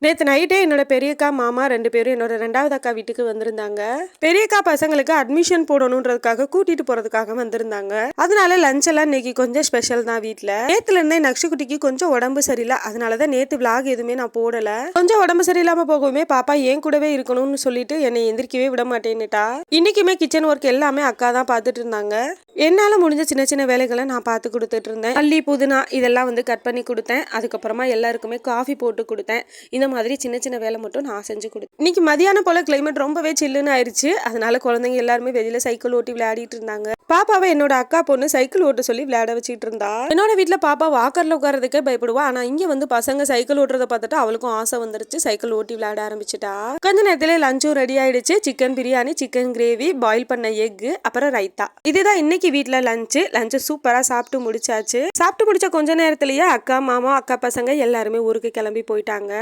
நேத்து நைட்டே என்னோட பெரியக்கா, மாமா 2 பேரும் என்னோட 2வது அக்கா வீட்டுக்கு வந்திருந்தாங்க. பெரியக்கா பசங்களுக்கு அட்மிஷன் போடணுன்றதுக்காக கூட்டிட்டு போறதுக்காக வந்திருந்தாங்க. அதனால லஞ்ச் எல்லாம் இன்னைக்கு கொஞ்சம் ஸ்பெஷல் தான் வீட்ல. நேத்துல இருந்தே நக்ஷுக்குட்டிக்கு கொஞ்சம் உடம்பு சரியில்லை. அதனாலதான் நேத்து விளாக் எதுவுமே நான் போடல. கொஞ்சம் உடம்பு சரியில்லாம போகவுமே பாப்பா என் கூடவே இருக்கணும்னு சொல்லிட்டு என்னை எந்திரிக்கவே விட மாட்டேன்னுட்டா. இன்னைக்குமே கிச்சன் ஒர்க் எல்லாமே அக்கா தான் பாத்துட்டு இருந்தாங்க. என்னால முடிஞ்ச சின்ன சின்ன வேலைகளை நான் பார்த்து கொடுத்துட்டு இருந்தேன். மல்லி, புதினா இதெல்லாம் கட் பண்ணி கொடுத்தேன். அதுக்கப்புறமா எல்லாருக்குமே காஃபி போட்டு கொடுத்தேன். இந்த மாதிரி சின்ன சின்ன வேலை மட்டும் நான் செஞ்சு கொடுத்தேன். இன்னைக்கு மதியானம் போல கிளைமேட் ரொம்பவே சில்லுன்னு ஆயிடுச்சு. அதனால குழந்தைங்க எல்லாருமே வெளியில சைக்கிள் ஓட்டி விளையாடிட்டு இருந்தாங்க. பாப்பாவை என்னோட அக்கா பொண்ணு சைக்கிள் ஓட்ட சொல்லி விளையாட வச்சுட்டு இருந்தா. என்னோட வீட்டுல பாப்பா வாக்கர்ல உட்காரதுக்கே பயப்படுவா. ஆனா இங்க பசங்க சைக்கிள் ஓட்டுறத பார்த்துட்டு அவளுக்கும் ஆசை வந்துருச்சு. சைக்கிள் ஓட்டி விளையாட ஆரம்பிச்சுட்டா. கொஞ்ச நேரத்துல லஞ்சும் ரெடி ஆயிடுச்சு. Chicken biryani, chicken gravy, boil பண்ண எக், அப்புறம் ரைத்தா. இதுதான் இன்னைக்கு வீட்டுல லஞ்சு சூப்பரா சாப்பிட்டு முடிச்சாச்சு. சாப்பிட்டு முடிச்ச கொஞ்ச நேரத்திலேயே அக்கா, மாமா, அக்கா பசங்க எல்லாருமே ஊருக்கு கிளம்பி போயிட்டாங்க.